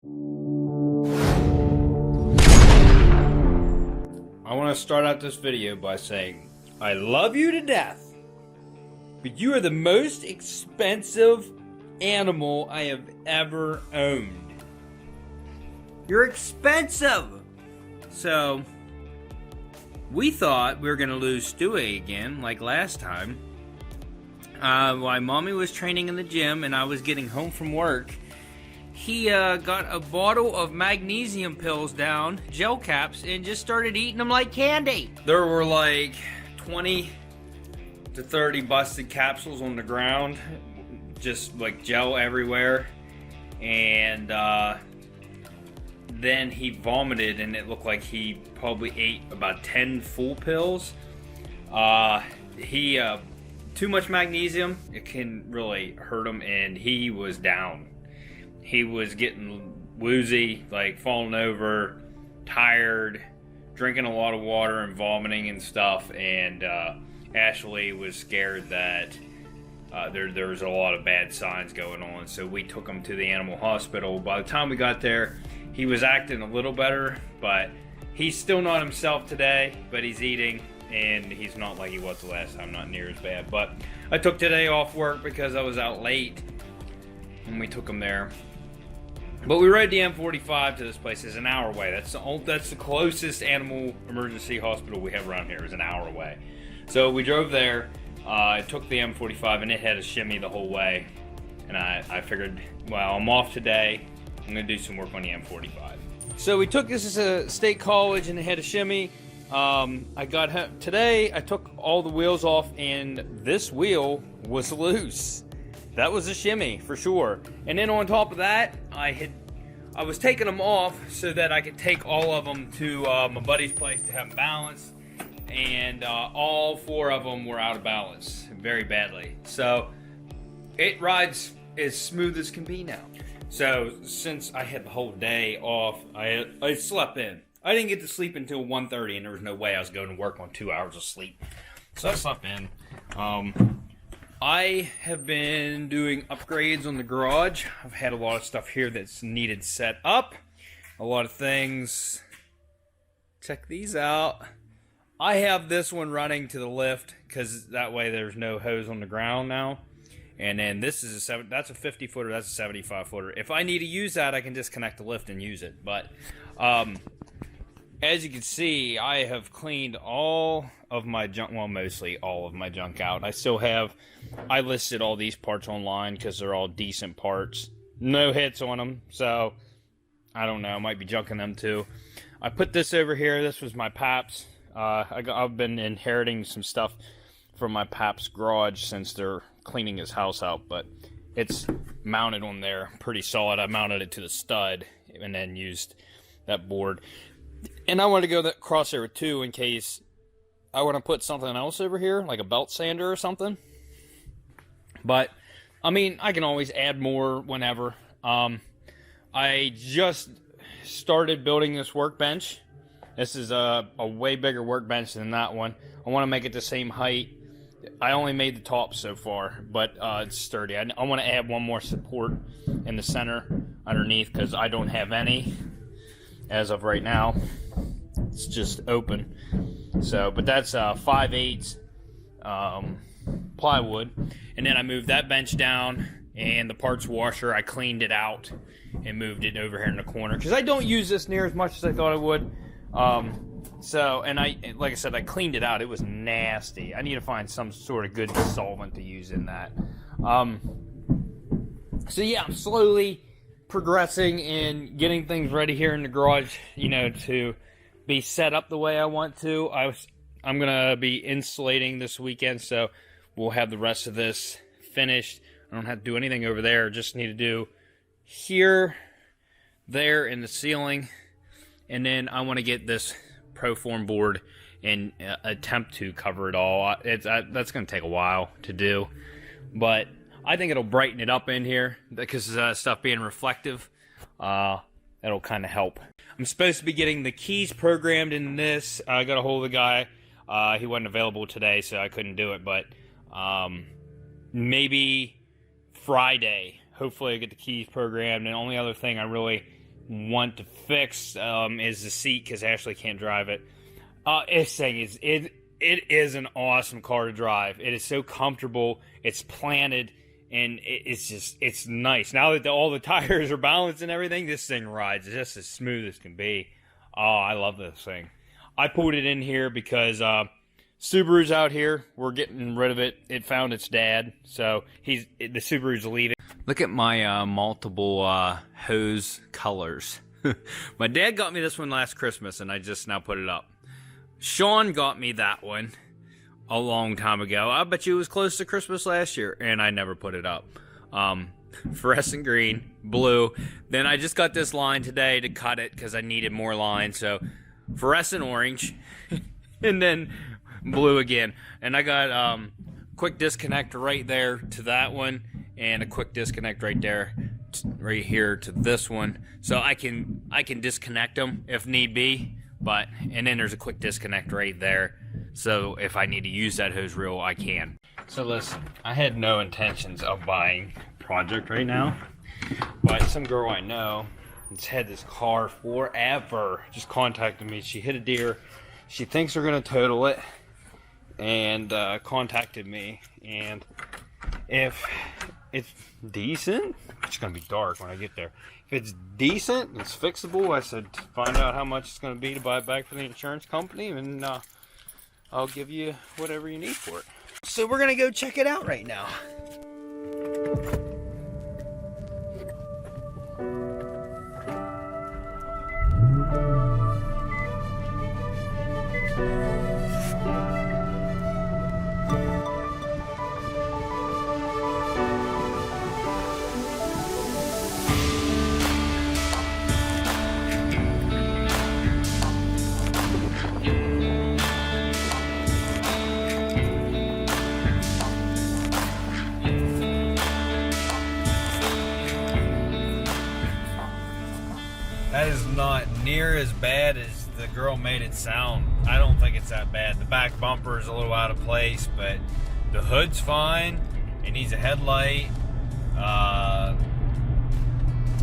I want to start out this video by saying, I love you to death, but you are the most expensive animal I have ever owned. You're expensive! So, we thought we were going to lose Stewie again, like last time. While Mommy was training in the gym and I was getting home from work, he got a bottle of magnesium pills down, gel caps, and just started eating them like candy. There were like 20 to 30 busted capsules on the ground, just like gel everywhere. And then he vomited, and it looked like he probably ate about 10 full pills. Too much magnesium, it can really hurt him, and he was down. He was getting woozy, like falling over, tired, drinking a lot of water and vomiting and stuff. And Ashley was scared that there was a lot of bad signs going on. So we took him to the animal hospital. By the time we got there, he was acting a little better, but he's still not himself today, but he's eating. And he's not like he was the last time, not near as bad. But I took today off work because I was out late when we took him there. But we rode the M45 to this place. It's an hour away. That's the closest animal emergency hospital we have around here. Is an hour away. So we drove there. I took the M45 and it had a shimmy the whole way. And I figured, well, I'm off today. I'm going to do some work on the M45. So we took this as a state college and it had a shimmy. I got today. I took all the wheels off, and this wheel was loose. That was a shimmy for sure. And then on top of that, I was taking them off so that I could take all of them to my buddy's place to have them balanced, and all 4 of them were out of balance very badly. So it rides as smooth as can be now. So since I had the whole day off, I slept in. I didn't get to sleep until 1:30, and there was no way I was going to work on 2 hours of sleep. So I slept in. I have been doing upgrades on the garage. I've had a lot of stuff here that's needed set up. A lot of things. Check these out. I have this one running to the lift, because that way there's no hose on the ground now. And then this is that's a 50 footer, that's a 75 footer. If I need to use that, I can just connect the lift and use it. But, as you can see, I have cleaned all of my junk, well, mostly all of my junk out. I listed all these parts online because they're all decent parts. No hits on them, so I don't know, I might be junking them too. I put this over here. This was my Paps. I've been inheriting some stuff from my Paps garage since they're cleaning his house out, but it's mounted on there pretty solid. I mounted it to the stud and then used that board. And I want to go that crossover too in case I want to put something else over here, like a belt sander or something. But, I mean, I can always add more whenever. I just started building this workbench. This is a way bigger workbench than that one. I want to make it the same height. I only made the top so far, but it's sturdy. I want to add one more support in the center underneath because I don't have any as of right now. It's just open. So, but that's 5/8 plywood. And then I moved that bench down, and the parts washer, I cleaned it out and moved it over here in the corner because I don't use this near as much as I thought I would. So, and like I said, I cleaned it out. It was nasty. I need to find some sort of good solvent to use in that. So yeah, I'm slowly progressing and getting things ready here in the garage, to be set up the way I want to. I'm going to be insulating this weekend, so we'll have the rest of this finished. I don't have to do anything over there. Just need to do here, there, in the ceiling. And then I want to get this Proform board and attempt to cover it all. That's going to take a while to do. But I think it'll brighten it up in here because stuff being reflective. That'll kind of help. I'm supposed to be getting the keys programmed in this. I got a hold of the guy. He wasn't available today, so I couldn't do it. But maybe Friday, hopefully I get the keys programmed. And the only other thing I really want to fix is the seat, because Ashley can't drive it. It is an awesome car to drive. It is so comfortable. It's planted, and it's nice. Now that all the tires are balanced and everything, this thing rides just as smooth as can be. Oh, I love this thing. I pulled it in here because Subaru's out here. We're getting rid of it. It found its dad, so the Subaru's leaving. Look at my multiple hose colors. My dad got me this one last Christmas, and I just now put it up. Sean got me that one a long time ago. I bet you it was close to Christmas last year, and I never put it up. Fluorescent green, blue. Then I just got this line today to cut it because I needed more lines. So fluorescent orange, and then blue again. And I got quick disconnect right there to that one, and a quick disconnect right there, right here to this one. So I can disconnect them if need be. And then there's a quick disconnect right there. So if I need to use that hose reel, I can. So listen, I had no intentions of buying Project right now, but some girl I know has had this car forever just contacted me. She hit a deer. She thinks they're gonna total it, and contacted me. And if it's decent, it's gonna be dark when I get there. If it's decent, it's fixable, I said find out how much it's gonna be to buy it back from the insurance company, and I'll give you whatever you need for it. So we're gonna go check it out right now. That is not near as bad as the girl made it sound. I don't think it's that bad. The back bumper is a little out of place, but the hood's fine. It needs a headlight,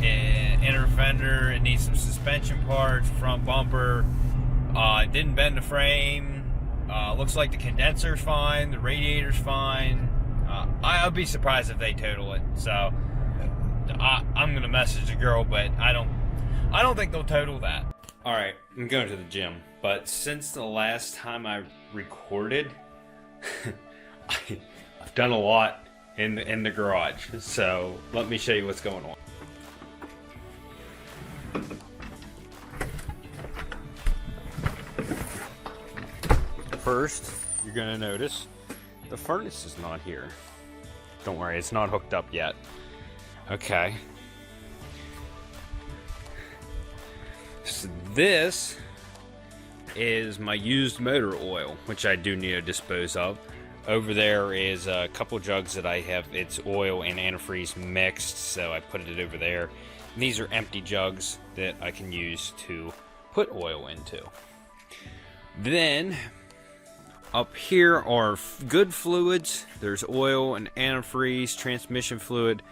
inner fender. It needs some suspension parts, front bumper. It didn't bend the frame. Looks like the condenser's fine. The radiator's fine. I'll be surprised if they total it. So I'm gonna message the girl, but I don't think they'll total that. Alright, I'm going to the gym. But since the last time I recorded, I've done a lot in the garage. So let me show you what's going on. First, you're going to notice the furnace is not here. Don't worry, it's not hooked up yet. Okay. So this is my used motor oil, which I do need to dispose of. Over there is a couple jugs that I have, it's oil and antifreeze mixed, so I put it over there. And these are empty jugs that I can use to put oil into. Then, up here are good fluids. There's oil and antifreeze, transmission fluid.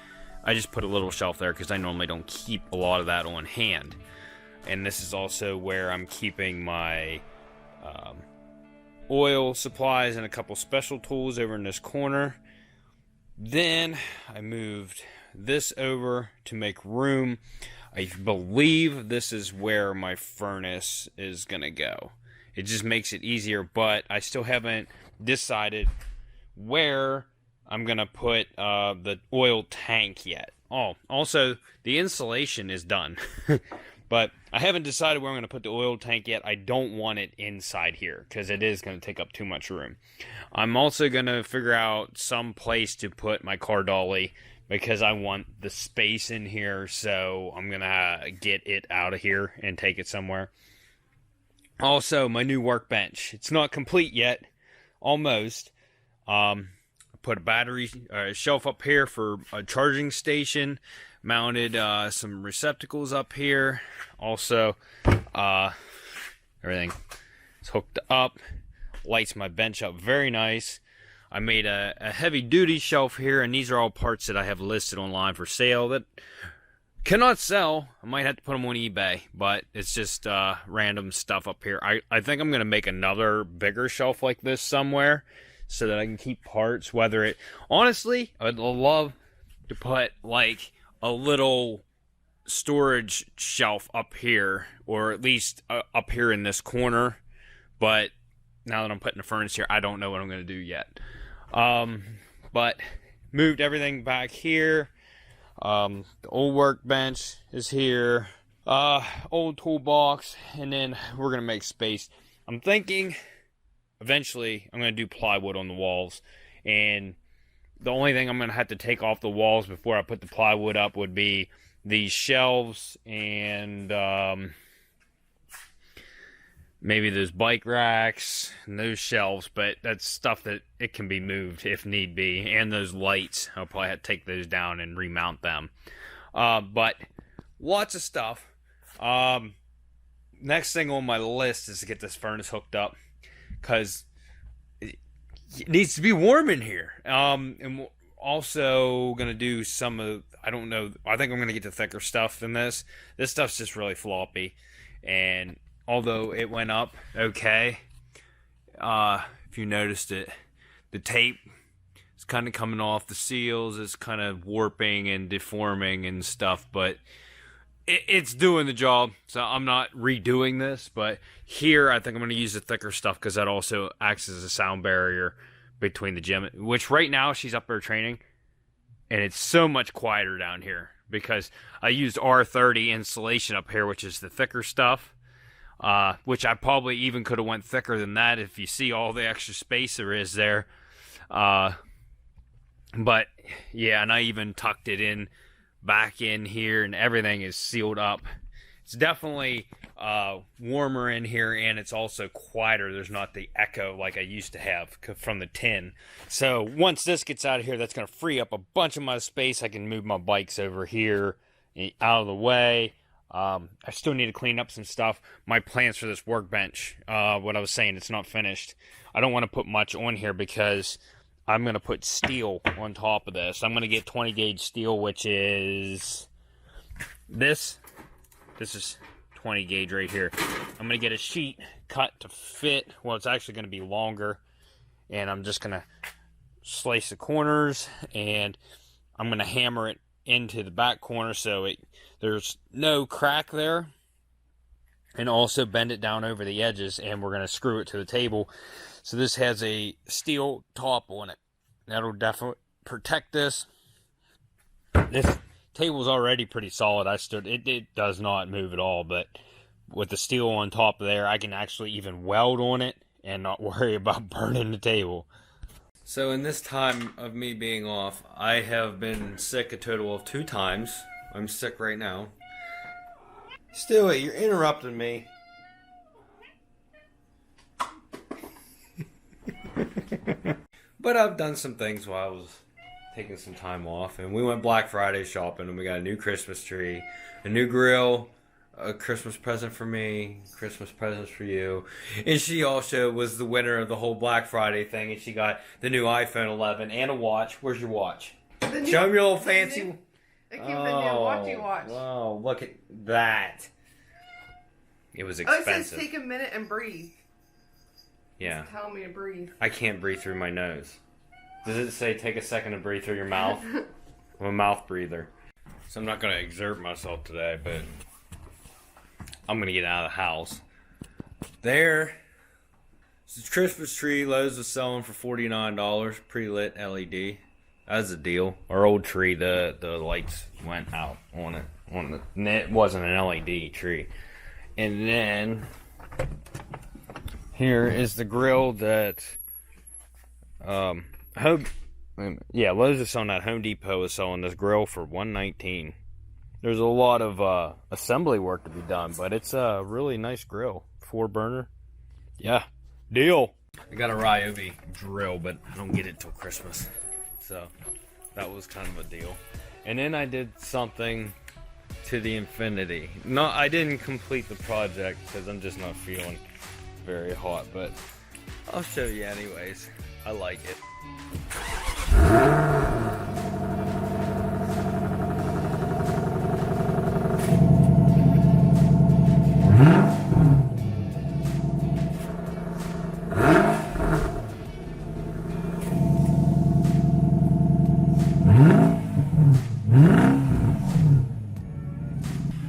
I just put a little shelf there because I normally don't keep a lot of that on hand. And this is also where I'm keeping my oil supplies and a couple special tools over in this corner. Then I moved this over to make room. I believe this is where my furnace is going to go. It just makes it easier, but I still haven't decided where I'm going to put the oil tank yet. Oh, also, the insulation is done. But I haven't decided where I'm going to put the oil tank yet. I don't want it inside here because it is going to take up too much room. I'm also going to figure out some place to put my car dolly because I want the space in here. So I'm going to get it out of here and take it somewhere. Also, my new workbench. It's not complete yet. Almost. Put a battery shelf up here for a charging station. Mounted some receptacles up here. Also, everything is hooked up. Lights my bench up very nice. I made a heavy duty shelf here, and these are all parts that I have listed online for sale that Cannot sell. I might have to put them on eBay, but it's just random stuff up here. I think I'm going to make another bigger shelf like this somewhere so that I can keep parts. Whether it... Honestly, I'd love to put like a little storage shelf up here, or at least up here in this corner. But now that I'm putting the furnace here, I don't know what I'm going to do yet. But moved everything back here. The old workbench is here, old toolbox, and then we're going to make space. I'm thinking eventually I'm going to do plywood on the walls, and the only thing I'm going to have to take off the walls before I put the plywood up would be these shelves and maybe those bike racks and those shelves, but that's stuff that it can be moved if need be. And those lights, I'll probably have to take those down and remount them. But lots of stuff. Next thing on my list is to get this furnace hooked up, because it needs to be warm in here. And we're also going to do some of, I don't know, I think I'm going to get the thicker stuff than this. This stuff's just really floppy, and although it went up okay, if you noticed it, the tape is kind of coming off the seals, it's kind of warping and deforming and stuff, but it's doing the job, so I'm not redoing this. But here I think I'm going to use the thicker stuff, because that also acts as a sound barrier between the gym, which right now she's up there training, and it's so much quieter down here because I used R30 insulation up here, which is the thicker stuff. Which I probably even could have went thicker than that if you see all the extra space there is there. But yeah, and I even tucked it in back in here, and everything is sealed up. It's definitely warmer in here, and it's also quieter. There's not the echo like I used to have from the tin. So once this gets out of here, that's going to free up a bunch of my space. I can move my bikes over here out of the way. I still need to clean up some stuff. My plans for this workbench, what I was saying, it's not finished. I don't want to put much on here because I'm going to put steel on top of this. I'm going to get 20 gauge steel, which is this. This is 20 gauge right here. I'm going to get a sheet cut to fit. Well, it's actually going to be longer. And I'm just going to slice the corners, and I'm going to hammer it into the back corner so there's no crack there, and also bend it down over the edges, and we're going to screw it to the table. So this has a steel top on it. That'll definitely protect this. This table's already pretty solid. It does not move at all, but with the steel on top there, I can actually even weld on it and not worry about burning the table. So in this time of me being off, I have been sick a total of 2 times. I'm sick right now. Stewie, you're interrupting me. But I've done some things while I was taking some time off. And we went Black Friday shopping, and we got a new Christmas tree, a new grill, a Christmas present for me, Christmas presents for you. And she also was the winner of the whole Black Friday thing, and she got the new iPhone 11 and a watch. Where's your watch? Show me your little fancy... The new watchy watch. Wow, look at that. It was expensive. Oh, it says take a minute and breathe. Yeah. It's telling me to breathe. I can't breathe through my nose. Does it say take a second to breathe through your mouth? I'm a mouth breather. So I'm not going to exert myself today, but I'm going to get out of the house. There. It's a Christmas tree Lowe's was selling for $49. Pre-lit LED. That's a deal. Our old tree, the lights went out on it. And it wasn't an LED tree. And then here is the grill that Lowe's is selling that. Home Depot is selling this grill for $119. There's a lot of assembly work to be done, but it's a really nice grill. 4-burner. Yeah, deal. I got a Ryobi drill, but I don't get it till Christmas. So that was kind of a deal. And then I did something to the Infinity. No, I didn't complete the project because I'm just not feeling very hot, but I'll show you anyways. I like it.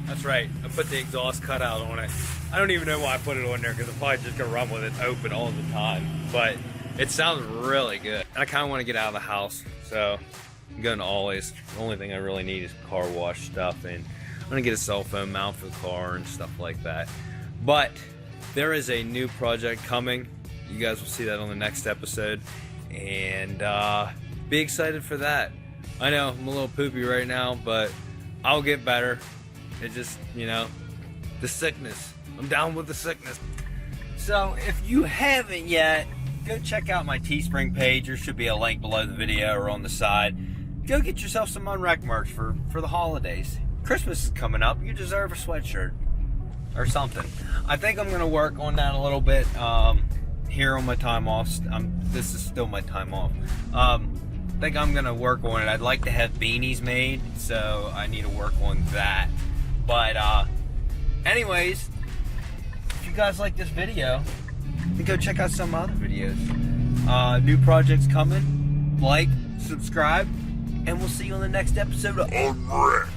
That's right, I put the exhaust cutout on it. I don't even know why I put it on there because I'm probably just gonna run with it open all the time. But it sounds really good. And I kind of want to get out of the house, so I'm going to Ollie's. The only thing I really need is car wash stuff, and I'm gonna get a cell phone mount for the car and stuff like that. But there is a new project coming. You guys will see that on the next episode, and be excited for that. I know I'm a little poopy right now, but I'll get better. It just, you know, the sickness. I'm down with the sickness. So if you haven't yet, go check out my Teespring page. There should be a link below the video or on the side. Go get yourself some Unwrecked merch for the holidays. Christmas is coming up. You deserve a sweatshirt or something. I think I'm gonna work on that a little bit here on my time off. This is still my time off. I think I'm gonna work on it. I'd like to have beanies made, so I need to work on that. But anyways, if you guys like this video, then go check out some other videos. New projects coming. Like, subscribe, and we'll see you on the next episode of Unwrecked.